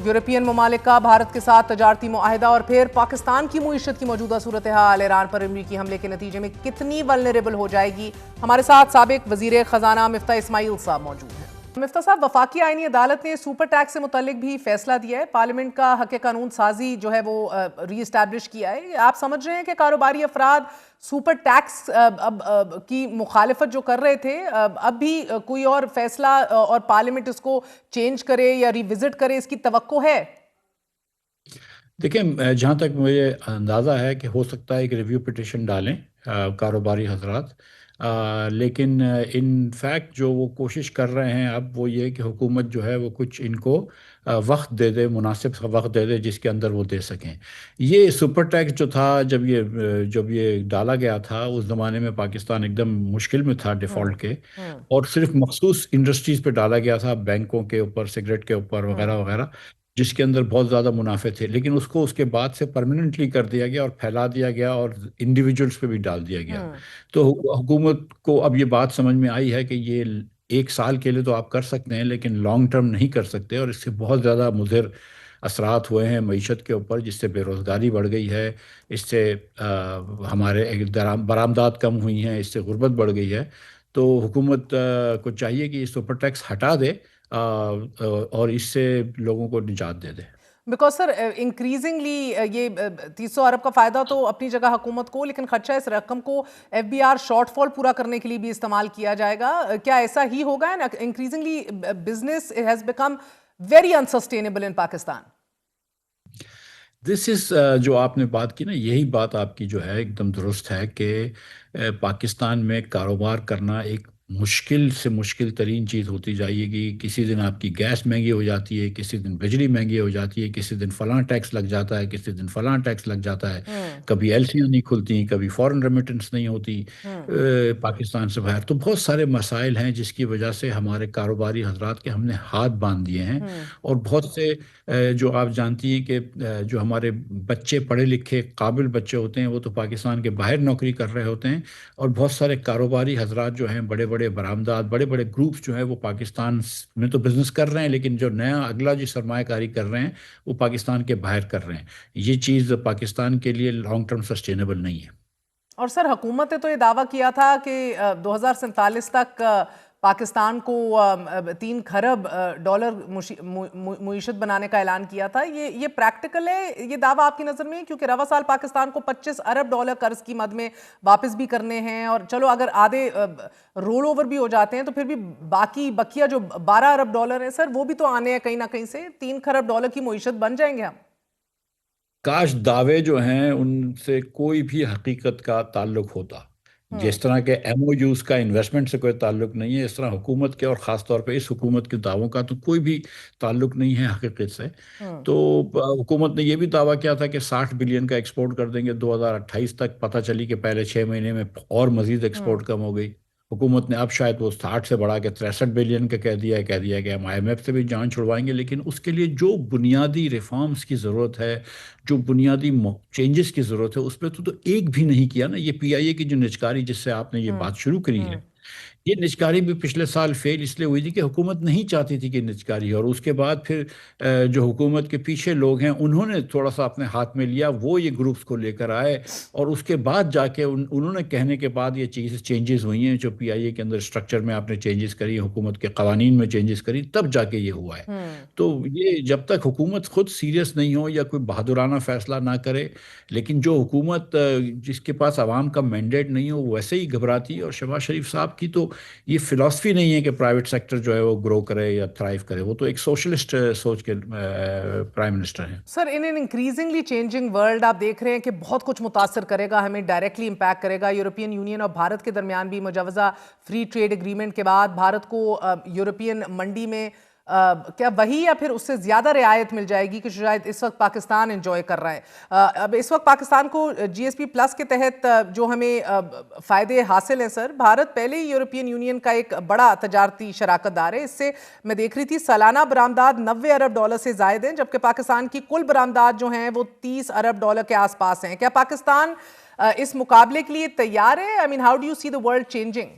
European ممالک کا بھارت کے ساتھ تجارتی معاہدہ اور پھر پاکستان کی معیشت کی موجودہ صورتحال، ایران پر امریکی حملے کے نتیجے میں کتنی ولنریبل ہو جائے گی۔ ہمارے ساتھ سابق وزیر خزانہ مفتاح اسماعیل صاحب موجود ہیں۔ مفتاح صاحب، وفاقی آئینی عدالت نے سپر ٹیکس سے متعلق بھی فیصلہ دیا ہے، پارلیمنٹ کا حق قانون سازی جو ہے وہ ری اسٹیبلش کیا ہے۔ آپ سمجھ رہے ہیں کہ کاروباری افراد سپر ٹیکس کی مخالفت جو کر رہے تھے، اب بھی کوئی اور فیصلہ اور پارلیمنٹ اس کو چینج کرے یا ری وزٹ کرے، اس کی توقع ہے؟ دیکھیں، جہاں تک مجھے اندازہ ہے کہ ہو سکتا ہے کہ ریویو پٹیشن ڈالیں کاروباری حضرات، لیکن ان فیکٹ جو وہ کوشش کر رہے ہیں اب وہ یہ کہ حکومت جو ہے وہ کچھ ان کو وقت دے دے، مناسب وقت دے دے جس کے اندر وہ دے سکیں۔ یہ سپر ٹیکس جو تھا جب یہ ڈالا گیا تھا، اس زمانے میں پاکستان ایک دم مشکل میں تھا ڈیفالٹ کے، اور صرف مخصوص انڈسٹریز پہ ڈالا گیا تھا، بینکوں کے اوپر، سگریٹ کے اوپر وغیرہ وغیرہ، جس کے اندر بہت زیادہ منافع تھے، لیکن اس کو اس کے بعد سے پرماننٹلی کر دیا گیا اور پھیلا دیا گیا اور انڈیویجولز پہ بھی ڈال دیا گیا۔ تو حکومت کو اب یہ بات سمجھ میں آئی ہے کہ یہ 1 سال کے لیے تو آپ کر سکتے ہیں، لیکن لانگ ٹرم نہیں کر سکتے، اور اس سے بہت زیادہ مضر اثرات ہوئے ہیں معیشت کے اوپر، جس سے بے روزگاری بڑھ گئی ہے، اس سے ہمارے برآمدات کم ہوئی ہیں، اس سے غربت بڑھ گئی ہے۔ تو حکومت کو چاہیے کہ یہ سپر ٹیکس ہٹا دے اور اس سے لوگوں کو نجات دے دے۔ بیکاز سر انکریزنگلی یہ 300 ارب کا فائدہ تو اپنی جگہ حکومت کو، لیکن خدشہ اس رقم کو ایف بی آر شارٹ فال پورا کرنے کے لیے بھی استعمال کیا جائے گا۔ کیا ایسا ہی ہوگا؟ Increasingly business has become very unsustainable in Pakistan. This is جو آپ نے بات کی نا، یہی بات آپ کی جو ہے ایک دم درست ہے کہ پاکستان میں کاروبار کرنا ایک مشکل سے مشکل ترین چیز ہوتی جائے گی۔ کسی دن آپ کی گیس مہنگی ہو جاتی ہے، کسی دن بجلی مہنگی ہو جاتی ہے، کسی دن فلاں ٹیکس لگ جاتا ہے، کسی دن فلاں ٹیکس لگ جاتا ہے، کبھی ایلسیاں نہیں کھلتی، کبھی فورن ریمیٹنس نہیں ہوتی پاکستان سے باہر۔ تو بہت سارے مسائل ہیں جس کی وجہ سے ہمارے کاروباری حضرات کے ہم نے ہاتھ باندھ دیے ہیں، اور بہت سے جو آپ جانتی ہیں کہ جو ہمارے بچے پڑھے لکھے قابل بچے ہوتے ہیں وہ تو پاکستان کے باہر نوکری کر رہے ہوتے ہیں، اور بہت سارے کاروباری حضرات جو ہیں، بڑے بڑے برآمدات، بڑے بڑے گروپس جو ہیں، وہ پاکستان میں تو بزنس کر رہے ہیں، لیکن جو نیا اگلا جو سرمایہ کاری کر رہے ہیں وہ پاکستان کے باہر کر رہے ہیں۔ یہ چیز پاکستان کے لیے لانگ ٹرم سسٹینیبل نہیں ہے۔ اور سر، حکومت نے تو یہ دعویٰ کیا تھا کہ 2047 تک پاکستان کو 3 کھرب ڈالر معیشت بنانے کا اعلان کیا تھا۔ یہ پریکٹیکل ہے یہ دعویٰ آپ کی نظر میں؟ کیونکہ رواں سال پاکستان کو 25 ارب ڈالر قرض کی مد میں واپس بھی کرنے ہیں، اور چلو اگر آدھے رول اوور بھی ہو جاتے ہیں تو پھر بھی باقی بقیہ جو 12 ارب ڈالر ہیں سر، وہ بھی تو آنے ہیں کہیں نہ کہیں سے۔ 3 کھرب ڈالر کی معیشت بن جائیں گے ہم؟ کاش دعوے جو ہیں ان سے کوئی بھی حقیقت کا تعلق ہوتا۔ جس طرح کے ایم او یوز کا انویسٹمنٹ سے کوئی تعلق نہیں ہے، اس طرح حکومت کے اور خاص طور پہ اس حکومت کے دعووں کا تو کوئی بھی تعلق نہیں ہے حقیقت سے۔ تو حکومت نے یہ بھی دعویٰ کیا تھا کہ 60 بلین کا ایکسپورٹ کر دیں گے 2028 تک، پتہ چلی کہ پہلے 6 مہینے میں اور مزید ایکسپورٹ کم ہو گئی۔ حکومت نے اب شاید وہ 60 سے بڑھا کے 63 بلین کا کہہ دیا کہ ہم آئی ایم ایف سے بھی جان چھڑوائیں گے، لیکن اس کے لیے جو بنیادی ریفارمز کی ضرورت ہے، جو بنیادی چینجز کی ضرورت ہے، اس پہ تو ایک بھی نہیں کیا نا۔ یہ پی آئی اے کی جو نجکاری جس سے آپ نے یہ بات شروع کری ہے، یہ نجکاری بھی پچھلے سال فیل اس لیے ہوئی تھی کہ حکومت نہیں چاہتی تھی کہ نجکاری، اور اس کے بعد پھر جو حکومت کے پیچھے لوگ ہیں انہوں نے تھوڑا سا اپنے ہاتھ میں لیا، وہ یہ گروپس کو لے کر آئے، اور اس کے بعد جا کے انہوں نے کہنے کے بعد یہ چیزیں چینجز ہوئی ہیں، جو پی آئی اے کے اندر اسٹرکچر میں آپ نے چینجز کری، حکومت کے قوانین میں چینجز کری، تب جا کے یہ ہوا ہے۔ تو یہ جب تک حکومت خود سیریس نہیں ہو یا کوئی بہادرانہ فیصلہ نہ کرے، لیکن جو حکومت جس کے پاس عوام کا مینڈیٹ نہیں ہو وہ ویسے ہی گھبراتی ہے۔ اور شہباز شریف صاحب کی تو یہ فلاسفی نہیں ہے کہ پرائیویٹ سیکٹر جو ہے وہ گرو کرے یا تھرائیو کرے، وہ تو ایک سوشلسٹ سوچ کے پرائم منسٹر ہیں۔ سر، ان انکریزنگلی چینجنگ ورلڈ آپ دیکھ رہے ہیں کہ بہت کچھ متاثر کرے گا، ہمیں ڈائریکٹلی امپیکٹ کرے گا۔ یورپین یونین اور بھارت کے درمیان بھی مجوزہ فری ٹریڈ ایگریمنٹ کے بعد بھارت کو یورپین منڈی میں کیا وہی یا پھر اس سے زیادہ رعایت مل جائے گی کہ شاید اس وقت پاکستان انجوائے کر رہا ہے؟ اب اس وقت پاکستان کو جی ایس پی پلس کے تحت جو ہمیں فائدے حاصل ہیں سر، بھارت پہلے ہی یورپین یونین کا ایک بڑا تجارتی شراکت دار ہے۔ اس سے میں دیکھ رہی تھی سالانہ برآمدات 90 ارب ڈالر سے زائد ہیں، جبکہ پاکستان کی کل برآمدات جو ہیں وہ 30 ارب ڈالر کے آس پاس ہیں۔ کیا پاکستان اس مقابلے کے لیے تیار ہے؟ I mean, how do you see the world changing?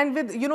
And with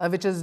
which is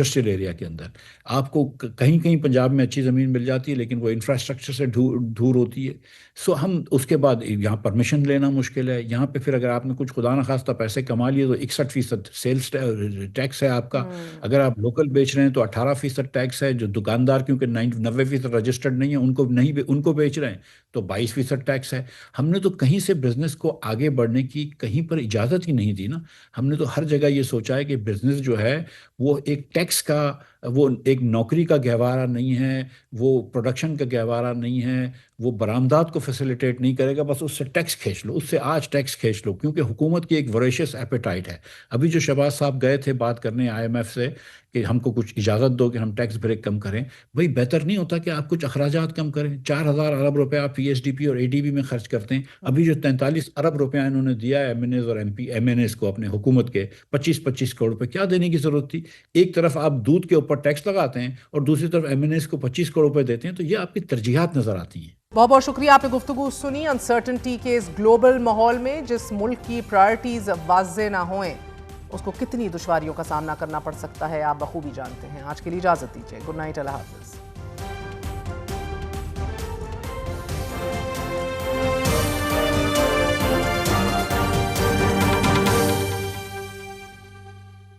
industrial area کے اندر آپ کو کہیں کہیں پنجاب میں اچھی زمین مل جاتی ہے لیکن وہ انفراسٹرکچر سے دور ہوتی ہے. سو ہم اس کے بعد یہاں پرمیشن لینا مشکل ہے. یہاں پہ پھر اگر آپ نے کچھ خدا نخواستہ پیسے کما لیے تو 61% سیلس ٹیکس ہے آپ کا. اگر آپ لوکل بیچ رہے ہیں تو 18% ٹیکس ہے. جو دکاندار کیونکہ 90% رجسٹرڈ نہیں ہے ان کو بیچ رہے ہیں تو 22% ٹیکس ہے. ہم نے تو کہیں سے بزنس کو آگے بڑھنے کی کہیں پر اجازت ہی نہیں دی نا. ہم نے تو ہر جگہ یہ سوچا ہے کہ بزنس جو ہے وہ ایک ٹیکس کا، وہ ایک نوکری کا گہوارہ نہیں ہے، وہ پروڈکشن کا گہوارہ نہیں ہے، وہ برآمدات کو فیسیلیٹیٹ نہیں کرے گا. بس اس سے ٹیکس کھینچ لو، اس سے آج ٹیکس کھینچ لو، کیونکہ حکومت کی ایک وریشس ایپیٹائٹ ہے. ابھی جو شہباز صاحب گئے تھے بات کرنے IMF سے کہ ہم کو کچھ اجازت دو کہ ہم ٹیکس بریک کم کریں، وہی بہتر نہیں ہوتا کہ آپ کچھ اخراجات کم کریں؟ 4,000 ارب روپے آپ PSDP اور ADB میں خرچ کرتے ہیں. ابھی جو 43 ارب روپے انہوں نے دیا ہے MNAs اور MNAs کو اپنے حکومت کے 25-25 کروڑ روپے، کیا دینے کی ضرورت تھی؟ ایک طرف آپ دودھ کے اوپر ٹیکس لگاتے ہیں اور دوسری طرف MNAs کو 25 کروڑ روپے دیتے ہیں، تو یہ آپ کی ترجیحات نظر آتی ہیں. بہت بہت شکریہ، آپ نے گفتگو سنی انسرٹنٹی کے اس گلوبل ماحول میں جس ملک کی پرائرٹیز واضح نہ ہوئیں اس کو کتنی دشواریوں کا سامنا کرنا پڑ سکتا ہے آپ بخوبی جانتے ہیں. آج کے لیے اجازت دیجیے. گڈ نائٹ، اللہ حافظ.